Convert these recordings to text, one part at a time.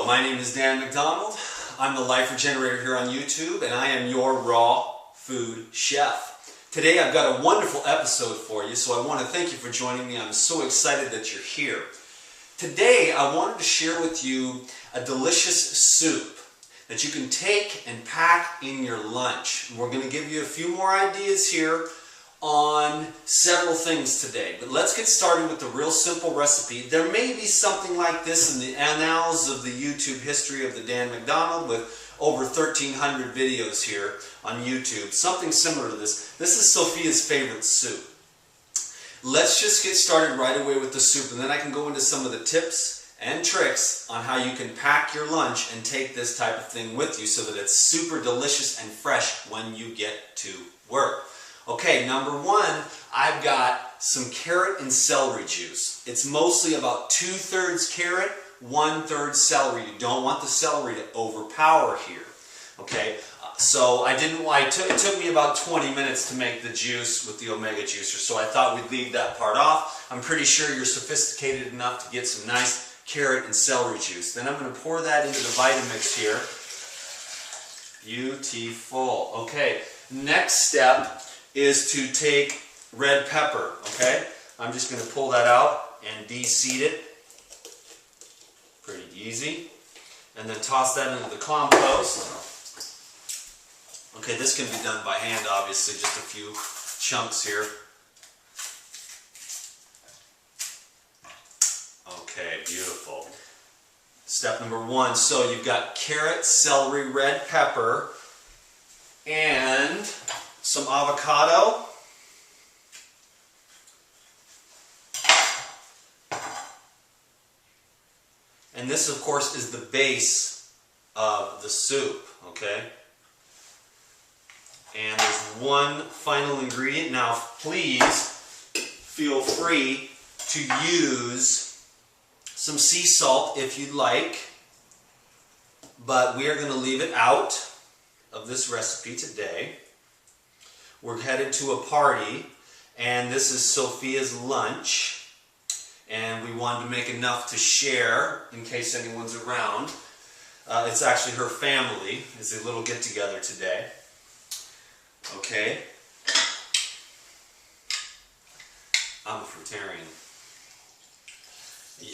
Hello, my name is Dan McDonald. I'm the Life Regenerator here on YouTube, and I am your raw food chef. Today I've got a wonderful episode for you, so I want to thank you for joining me. I'm so excited that you're here. Today I wanted to share with you a delicious soup that you can take and pack in your lunch. We're going to give you a few more ideas here on several things today, but let's get started with the real simple recipe. There may be something like this in the annals of the YouTube history of the Dan McDonald with over 1,300 videos here on YouTube. Something similar to this. This is Sophia's favorite soup. Let's just get started right away with the soup, and then I can go into some of the tips and tricks on how you can pack your lunch and take this type of thing with you so that it's super delicious and fresh when you get to work. Okay, number one, I've got some carrot and celery juice. It's mostly about 2/3 carrot, 1/3 celery. You don't want the celery to overpower here. Okay, so it took me about 20 minutes to make the juice with the Omega Juicer, so I thought we'd leave that part off. I'm pretty sure you're sophisticated enough to get some nice carrot and celery juice. Then I'm going to pour that into the Vitamix here. Beautiful. Okay, next step is to take red pepper, okay? I'm just going to pull that out and de-seed it. Pretty easy. And then toss that into the compost. Okay, this can be done by hand, obviously, just a few chunks here. Okay, beautiful. Step number one, so you've got carrot, celery, red pepper, and some avocado. And this, of course, is the base of the soup, okay? And there's one final ingredient. Now, please feel free to use some sea salt if you'd like, but we are going to leave it out of this recipe today. We're headed to a party, and this is Sophia's lunch, and we wanted to make enough to share in case anyone's around. It's actually her family. It's a little get-together today. Okay. I'm a fruitarian.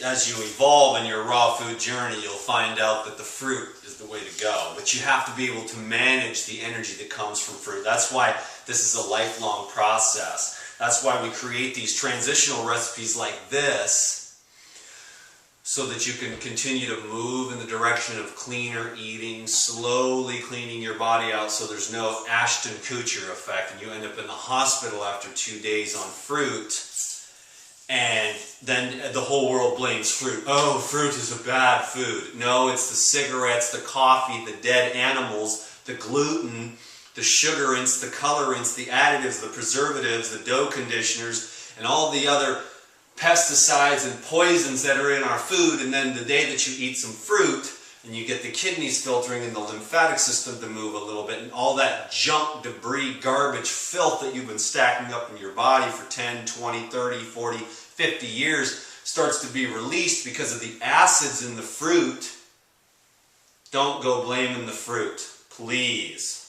As you evolve in your raw food journey, you'll find out that the fruit is the way to go. But you have to be able to manage the energy that comes from fruit. That's why this is a lifelong process. That's why we create these transitional recipes like this, so that you can continue to move in the direction of cleaner eating, slowly cleaning your body out so there's no Ashton Kutcher effect and you end up in the hospital after 2 days on fruit. And then the whole world blames fruit. Oh, fruit is a bad food. No, it's the cigarettes, the coffee, the dead animals, the gluten, the sugarants, the colorants, the additives, the preservatives, the dough conditioners, and all the other pesticides and poisons that are in our food. And then the day that you eat some fruit, and you get the kidneys filtering and the lymphatic system to move a little bit, and all that junk, debris, garbage, filth that you've been stacking up in your body for 10, 20, 30, 40, 50 years starts to be released because of the acids in the fruit. Don't go blaming the fruit, please.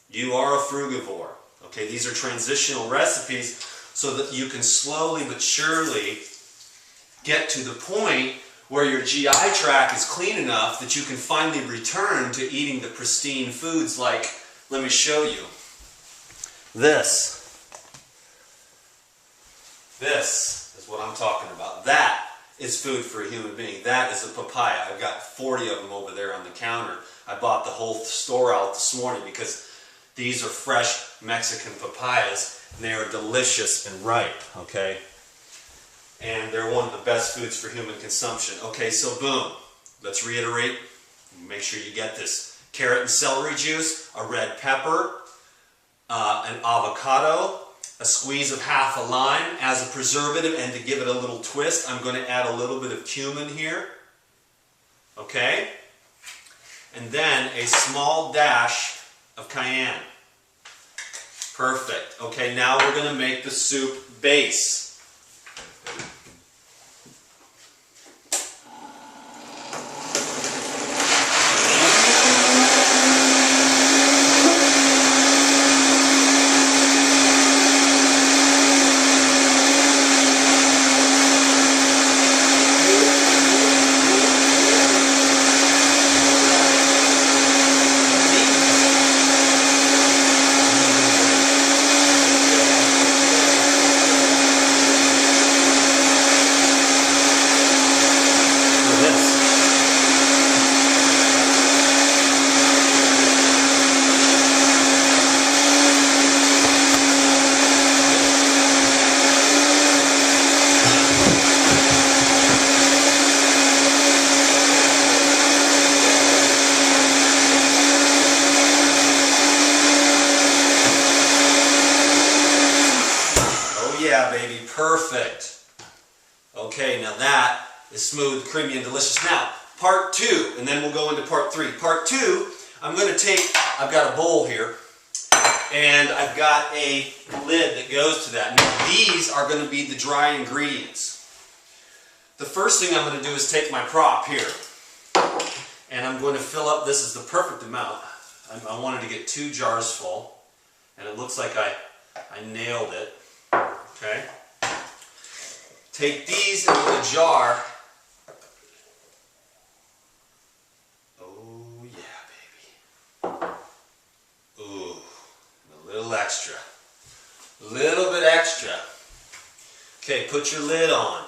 You are a frugivore. Okay, these are transitional recipes so that you can slowly but surely get to the point where your GI tract is clean enough that you can finally return to eating the pristine foods like, let me show you. This is what I'm talking about. That is food for a human being. That is a papaya. I've got 40 of them over there on the counter. I bought the whole store out this morning because these are fresh Mexican papayas and they are delicious and ripe, okay? And they're one of the best foods for human consumption. Okay, so boom. Let's reiterate. Make sure you get this. Carrot and celery juice, a red pepper, an avocado, a squeeze of half a lime as a preservative, and to give it a little twist, I'm going to add a little bit of cumin here. Okay? And then a small dash of cayenne. Perfect. Okay, now we're going to make the soup base. Okay, now that is smooth, creamy, and delicious. Now, part 2, and then we'll go into part 3. Part 2, I've got a bowl here, and I've got a lid that goes to that. Now, these are going to be the dry ingredients. The first thing I'm going to do is take my prop here, and I'm going to fill up, this is the perfect amount. I wanted to get 2 jars full, and it looks like I nailed it. Okay. Take these into the jar. Oh yeah, baby. Ooh, a little extra. A little bit extra. Okay, put your lid on.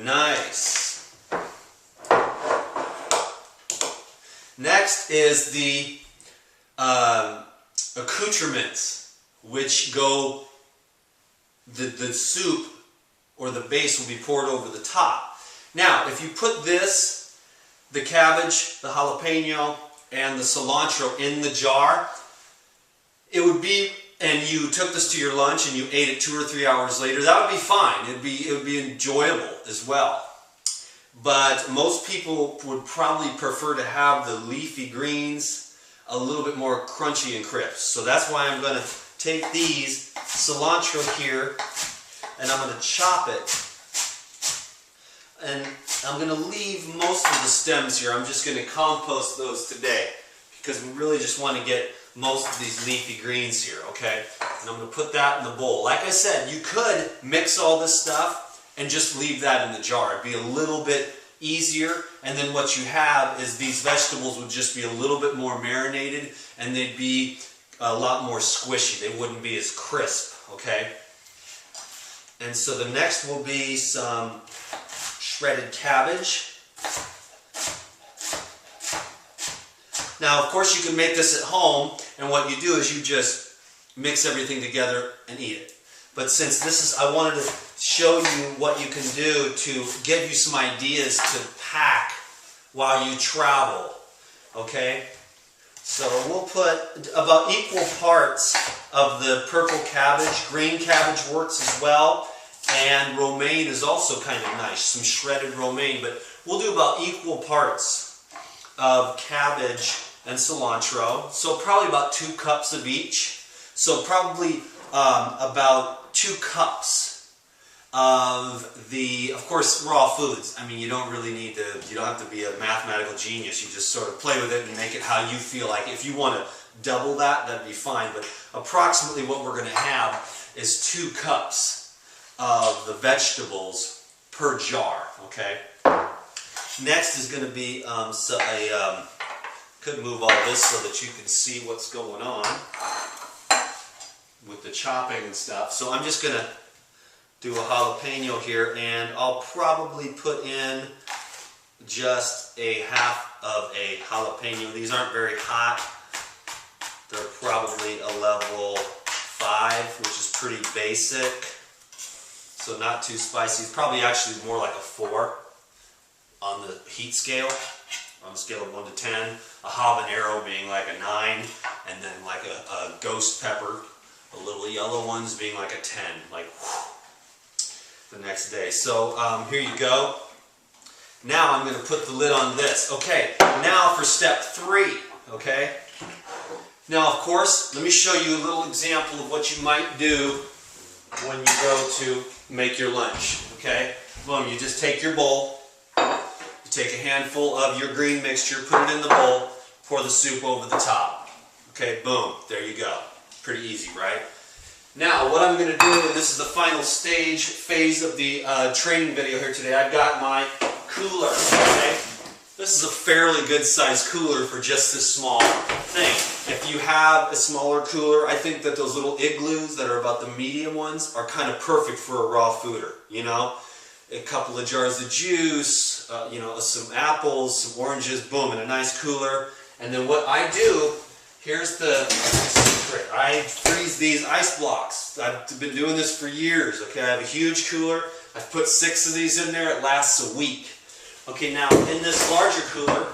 Nice. Next is the accoutrements, which go, the soup or the base will be poured over the top. Now, if you put this, the cabbage, the jalapeno, and the cilantro in the jar, it would be, and you took this to your lunch and you ate it 2 or 3 hours later, that would be fine. It would be enjoyable as well. But most people would probably prefer to have the leafy greens a little bit more crunchy and crisp. So that's why I'm going to take these cilantro here, and I'm going to chop it. And I'm going to leave most of the stems here. I'm just going to compost those today because we really just want to get most of these leafy greens here, okay? And I'm going to put that in the bowl. Like I said, you could mix all this stuff and just leave that in the jar. It'd be a little bit easier, and then what you have is these vegetables would just be a little bit more marinated, and they'd be a lot more squishy. They wouldn't be as crisp, okay? And so the next will be some shredded cabbage. Now, of course, you can make this at home, and what you do is you just mix everything together and eat it. But since this is, I wanted to show you what you can do to give you some ideas to pack while you travel, okay? So we'll put about equal parts of the purple cabbage. Green cabbage works as well, and romaine is also kind of nice, some shredded romaine, but we'll do about equal parts of cabbage and cilantro, so probably about 2 cups of each. So probably about 2 cups of the, of course, raw foods. I mean, you don't really need to, you don't have to be a mathematical genius. You just sort of play with it and make it how you feel like. If you want to double that, that'd be fine. But approximately what we're going to have is 2 cups of the vegetables per jar, okay? Next is going to be, could move all this so that you can see what's going on with the chopping and stuff. So I'm just going to do a jalapeno here, and I'll probably put in just a half of a jalapeno. These aren't very hot. They're probably a level 5, which is pretty basic. So not too spicy. It's probably actually more like a 4 on the heat scale, on the scale of 1 to 10. A habanero being like a 9, and then like a ghost pepper, the little yellow ones being like a 10, like whew, the next day. So here you go. Now I'm going to put the lid on this. Okay, now for step 3, okay? Now, of course, let me show you a little example of what you might do when you go to make your lunch, okay? Boom, you just take your bowl, you take a handful of your green mixture, put it in the bowl, pour the soup over the top. Okay, boom, there you go. Pretty easy, right? Now, what I'm going to do, and this is the final phase of the training video here today, I've got my cooler, okay? This is a fairly good sized cooler for just this small thing. If you have a smaller cooler, I think that those little igloos that are about the medium ones are kind of perfect for a raw fooder, you know? A couple of jars of juice, you know, some apples, some oranges, boom, in a nice cooler. And then what I do, here's the secret. I freeze these ice blocks. I've been doing this for years, okay? I have a huge cooler. I've put 6 of these in there. It lasts a week. Okay, now in this larger cooler,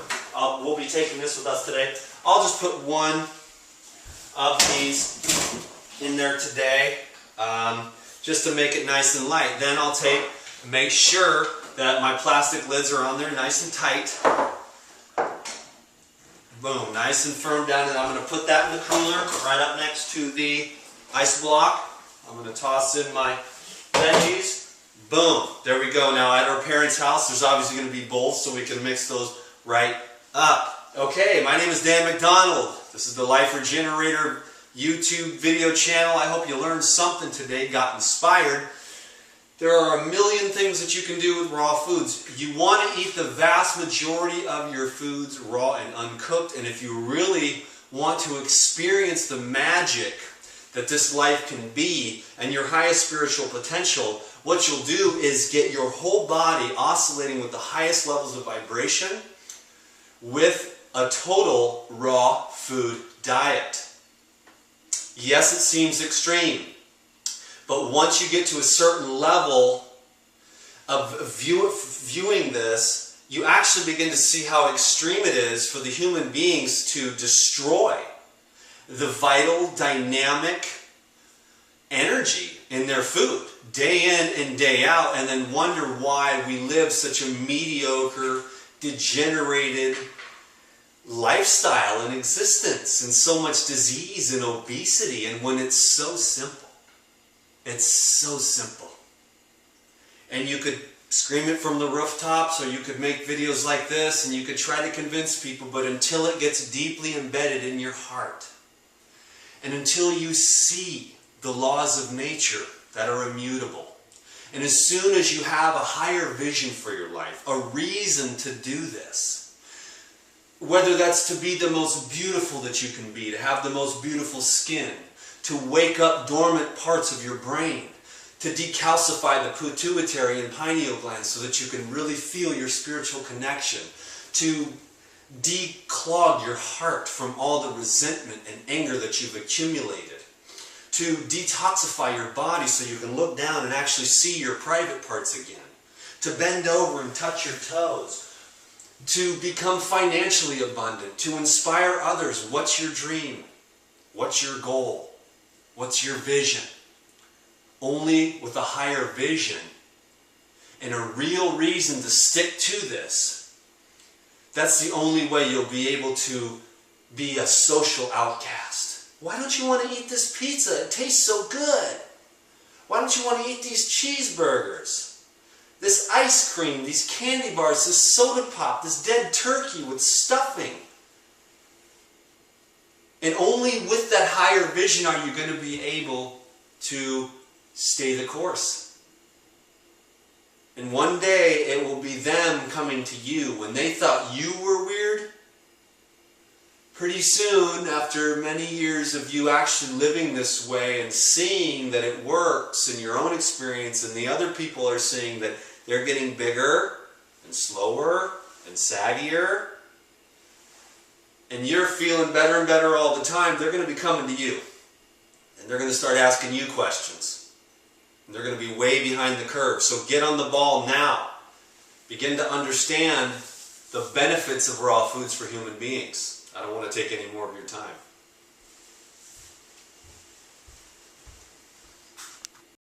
we'll be taking this with us today. I'll just put 1 of these in there today, just to make it nice and light. Then I'll take Make sure that my plastic lids are on there nice and tight. Boom, nice and firm down, and I'm going to put that in the cooler right up next to the ice block. I'm going to toss in my veggies. Boom, there we go. Now at our parents' house, there's obviously going to be bowls, so we can mix those right up. Okay, my name is Dan McDonald. This is the Life Regenerator YouTube video channel. I hope you learned something today, got inspired. There are a million things that you can do with raw foods. You want to eat the vast majority of your foods raw and uncooked, and if you really want to experience the magic that this life can be and your highest spiritual potential, what you'll do is get your whole body oscillating with the highest levels of vibration with a total raw food diet. Yes, it seems extreme. But once you get to a certain level of viewing this, you actually begin to see how extreme it is for the human beings to destroy the vital, dynamic energy in their food, day in and day out, and then wonder why we live such a mediocre, degenerated lifestyle and existence, and so much disease and obesity, and when it's so simple. It's so simple. And you could scream it from the rooftops, or you could make videos like this, and you could try to convince people, but until it gets deeply embedded in your heart, and until you see the laws of nature that are immutable, and as soon as you have a higher vision for your life, a reason to do this, whether that's to be the most beautiful that you can be, to have the most beautiful skin, to wake up dormant parts of your brain, to decalcify the pituitary and pineal glands so that you can really feel your spiritual connection, to declog your heart from all the resentment and anger that you've accumulated, to detoxify your body so you can look down and actually see your private parts again, to bend over and touch your toes, to become financially abundant, to inspire others. What's your dream? What's your goal? What's your vision? Only with a higher vision and a real reason to stick to this, that's the only way you'll be able to be a social outcast. Why don't you want to eat this pizza? It tastes so good. Why don't you want to eat these cheeseburgers? This ice cream, these candy bars, this soda pop, this dead turkey with stuffing. And only with that higher vision are you going to be able to stay the course. And one day it will be them coming to you. When they thought you were weird, pretty soon, after many years of you actually living this way and seeing that it works in your own experience, and the other people are seeing that they're getting bigger and slower and saggier, and you're feeling better and better all the time, they're going to be coming to you. And they're going to start asking you questions. And they're going to be way behind the curve. So get on the ball now. Begin to understand the benefits of raw foods for human beings. I don't want to take any more of your time.